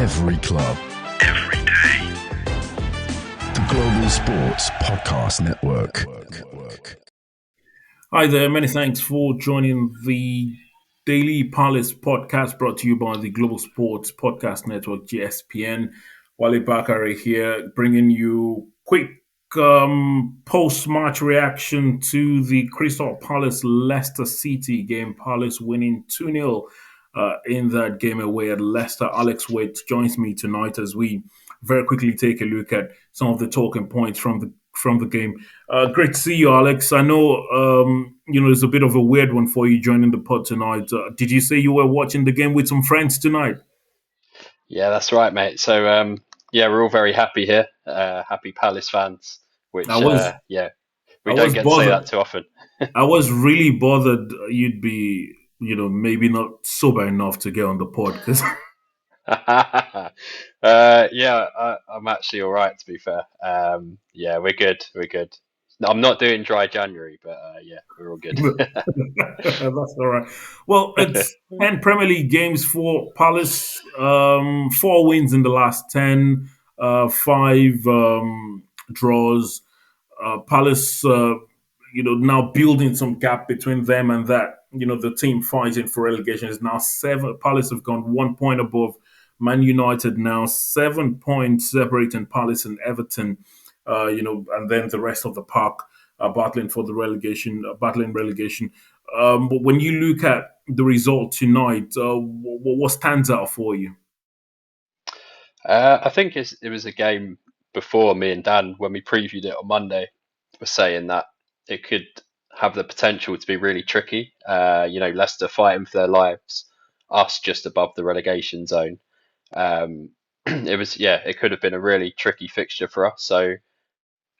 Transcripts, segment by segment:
Every club. Every day. The Global Sports Podcast Network. Hi there, many thanks for joining the Daily Palace podcast brought to you by the Global Sports Podcast Network, GSPN. Wale Bakare here, bringing you quick post-match reaction to the Crystal Palace Leicester City game. Palace winning 2-0 in that game away at Leicester. Alex Waite joins me tonight as we very quickly take a look at some of the talking points from the game. Great to see you, Alex. I know it's a bit of a weird one for you joining the pod tonight. Did you say you were watching the game with some friends tonight? Yeah, that's right, mate. So we're all very happy here. Happy Palace fans, which we don't get to say that too often. I was really bothered you'd be, maybe not sober enough to get on the pod because. I'm actually all right, to be fair. We're good. I'm not doing dry January, but we're all good. That's all right. Well, it's 10 Premier League games for Palace, 4 wins in the last 10, 5 draws. Palace, now building some gap between them and that, the team fighting for relegation is now 7. Palace have gone 1 point above Man United now, 7 points separating Palace and Everton, and then the rest of the park battling for the relegation. But when you look at the result tonight, what stands out for you? I think it was a game before me and Dan, when we previewed it on Monday, were saying that it could have the potential to be really tricky. Leicester fighting for their lives, us just above the relegation zone. It could have been a really tricky fixture for us. So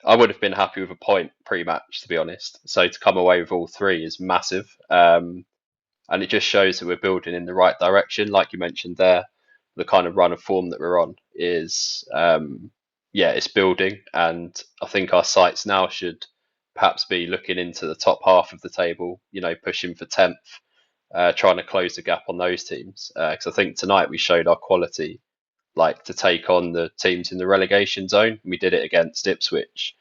I would have been happy with a point pre-match, to be honest. So to come away with all 3 is massive. And it just shows that we're building in the right direction. Like you mentioned there, the kind of run of form that we're on is, it's building. And I think our sights now should perhaps be looking into the top half of the table, pushing for 10th. Trying to close the gap on those teams, because I think tonight we showed our quality, like to take on the teams in the relegation zone. We did it against Ipswich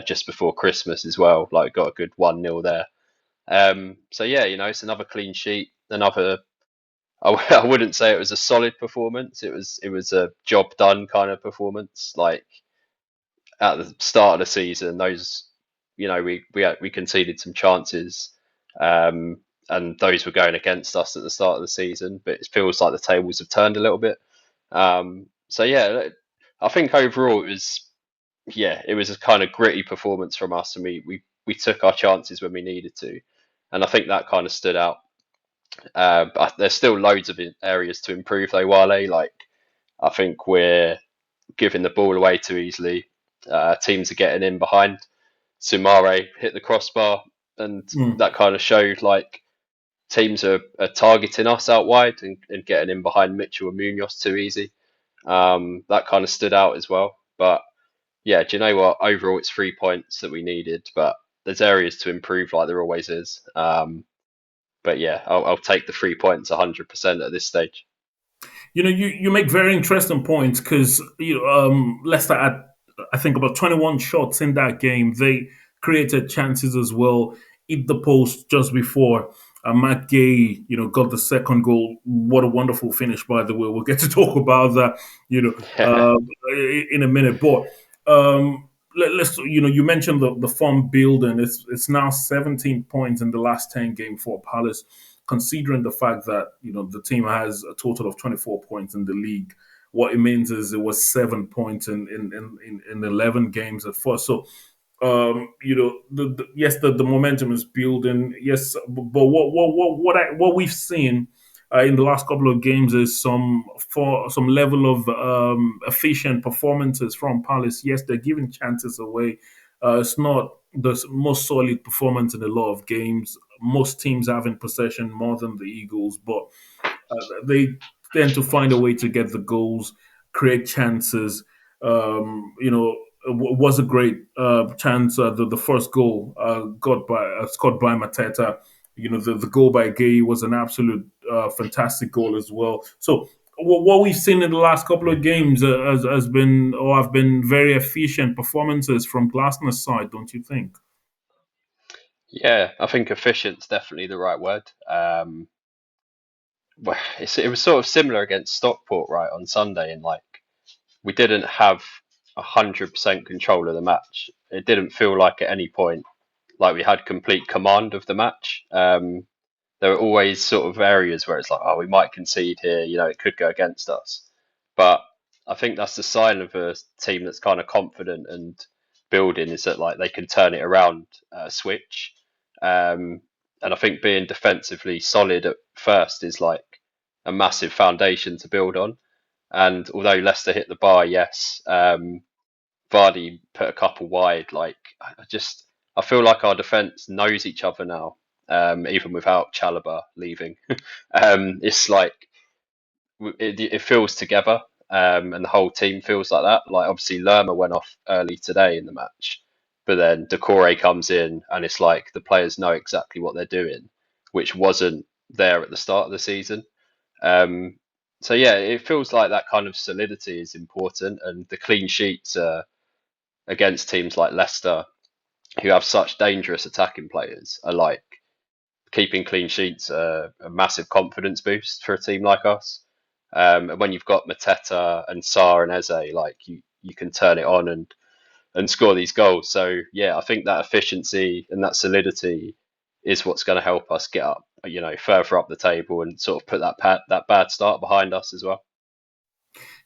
just before Christmas as well. Like got a good 1-0 there. It's another clean sheet. Another, I wouldn't say it was a solid performance. It was a job done kind of performance. Like at the start of the season, those, we conceded some chances. And those were going against us at the start of the season, but it feels like the tables have turned a little bit. I think overall it was a kind of gritty performance from us, and we took our chances when we needed to, and I think that kind of stood out. But there's still loads of areas to improve though, Wale. Like I think we're giving the ball away too easily. Teams are getting in behind. Sumare hit the crossbar, and that kind of showed like teams are targeting us out wide and getting in behind Mitchell and Munoz too easy. That kind of stood out as well. But yeah, do you know what? Overall, it's 3 points that we needed, but there's areas to improve like there always is. I'll take the 3 points 100% at this stage. You make very interesting points because Leicester had, I think, about 21 shots in that game. They created chances as well. Hit the post just before. Matt Gay, got the second goal. What a wonderful finish, by the way. We'll get to talk about that, in a minute. But let's, you mentioned the form building. It's now 17 points in the last 10 games for Palace, considering the fact that the team has a total of 24 points in the league. What it means is it was 7 points in 11 games at first. So. The momentum is building. Yes, but what we've seen in the last couple of games is some level of efficient performances from Palace. Yes, they're giving chances away. It's not the most solid performance in a lot of games. Most teams have in possession more than the Eagles, but they tend to find a way to get the goals, create chances. Was a great chance. The first goal scored by Mateta. The goal by Gay was an absolute fantastic goal as well. So what we've seen in the last couple of games has been, or have been, very efficient performances from Glasner's side, don't you think? Yeah, I think efficient's definitely the right word. Well, it was sort of similar against Stockport, right, on Sunday, and like we didn't have 100% control of the match. It didn't feel like at any point like we had complete command of the match. There were always sort of areas where it's like, oh, we might concede here, it could go against us. But I think that's the sign of a team that's kind of confident and building, is that like they can turn it around, switch. And I think being defensively solid at first is like a massive foundation to build on. And although Leicester hit the bar, yes, Vardy put a couple wide. Like I feel like our defence knows each other now, even without Chalobah leaving. It's like it feels together, and the whole team feels like that. Like obviously Lerma went off early today in the match, but then Decore comes in, and it's like the players know exactly what they're doing, which wasn't there at the start of the season. Um, so yeah, it feels like that kind of solidity is important, and the clean sheets against teams like Leicester, who have such dangerous attacking players, are like keeping clean sheets a massive confidence boost for a team like us. And when you've got Mateta and Sarr and Eze, like you can turn it on and score these goals. So yeah, I think that efficiency and that solidity is what's going to help us get up, further up the table and sort of put that bad start behind us as well.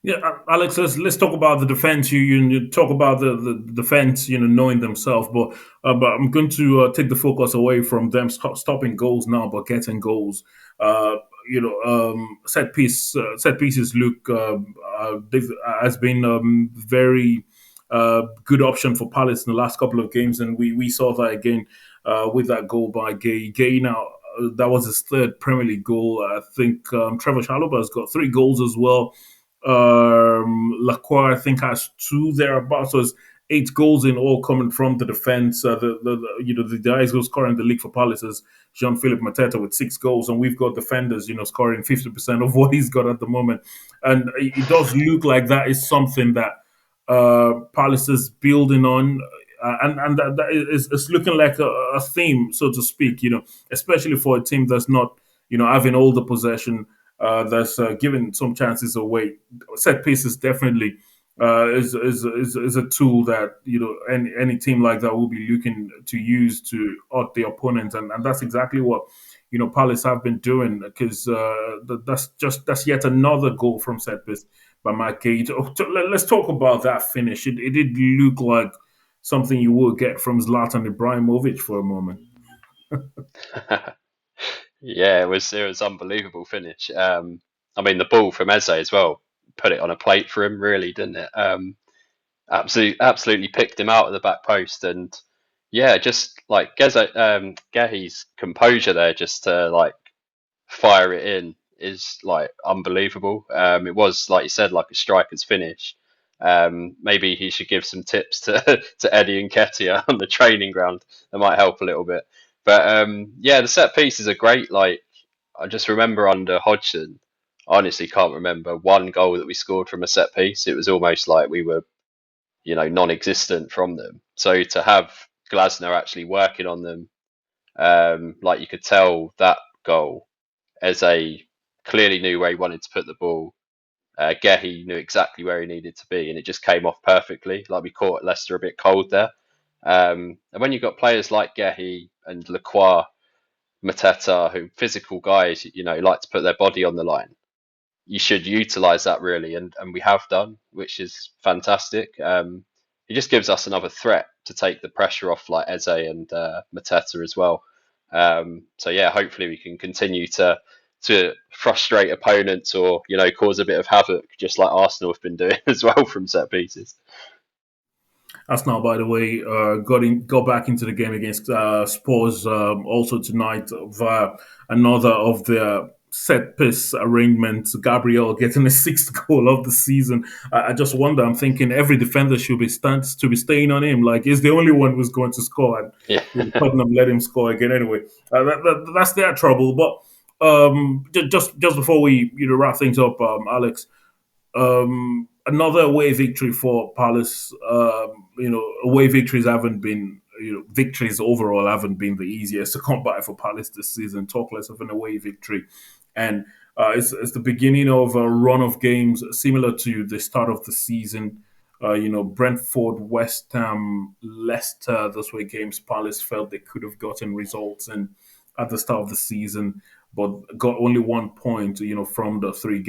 Yeah, Alex, let's talk about the defense. You talk about the defense, knowing themselves, but I'm going to take the focus away from them stopping goals now, but getting goals. Set pieces look has been very good option for Palace in the last couple of games, and we saw that again with that goal by Gay. Gay now. That was his third Premier League goal. I think Trevor Chalobah has got 3 goals as well. Lacroix, I think, has 2 thereabouts. So it's 8 goals in all coming from the defense. The highest goal scorer in the league for Palace is Jean-Philippe Mateta with 6 goals, and we've got defenders, scoring 50% of what he's got at the moment. And it does look like that is something that Palace is building on. And that is it's looking like a theme, so to speak, especially for a team that's not, having all the possession, that's giving some chances away. Set pieces definitely is a tool that any team like that will be looking to use to out the opponent, and that's exactly what Palace have been doing, because that's yet another goal from set piece by Matt Gage. Let's talk about that finish. It did look like something you will get from Zlatan Ibrahimovic for a moment. Yeah, it was unbelievable finish. I mean, the ball from Eze as well put it on a plate for him, really, didn't it? Absolutely picked him out of the back post, and yeah, just like Gehi's composure there, just to like fire it in, is like unbelievable. It was, like you said, like a striker's finish. Maybe he should give some tips to to Eddie and Ketia on the training ground. That might help a little bit. But yeah, the set pieces are great. Like I just remember under Hodgson, I honestly can't remember one goal that we scored from a set piece. It was almost like we were, non-existent from them. So to have Glasner actually working on them, like you could tell that goal, Eze clearly knew where he wanted to put the ball. Gehi knew exactly where he needed to be, and it just came off perfectly. Like we caught Leicester a bit cold there. And when you've got players like Gehi and Lacroix, Mateta, who physical guys, like to put their body on the line, you should utilise that really, and we have done, which is fantastic. It just gives us another threat to take the pressure off, like Eze and Mateta as well. So yeah, hopefully we can continue to frustrate opponents, or cause a bit of havoc, just like Arsenal have been doing as well from set pieces. Arsenal, by the way, got back into the game against Spurs also tonight via another of their set piece arrangements. Gabriel getting a 6th goal of the season. I just wonder. I'm thinking every defender should be staying on him. Like he's the only one who's going to score, and Yeah. Tottenham let him score again anyway. That's their trouble, but. just before we wrap things up, Alex, another away victory for Palace. Away victories haven't been, victories overall haven't been the easiest to come by for Palace this season. Talk less of an away victory, and it's the beginning of a run of games similar to the start of the season. Brentford, West Ham, Leicester. Those were games Palace felt they could have gotten results in at the start of the season, but got only 1 point, from the three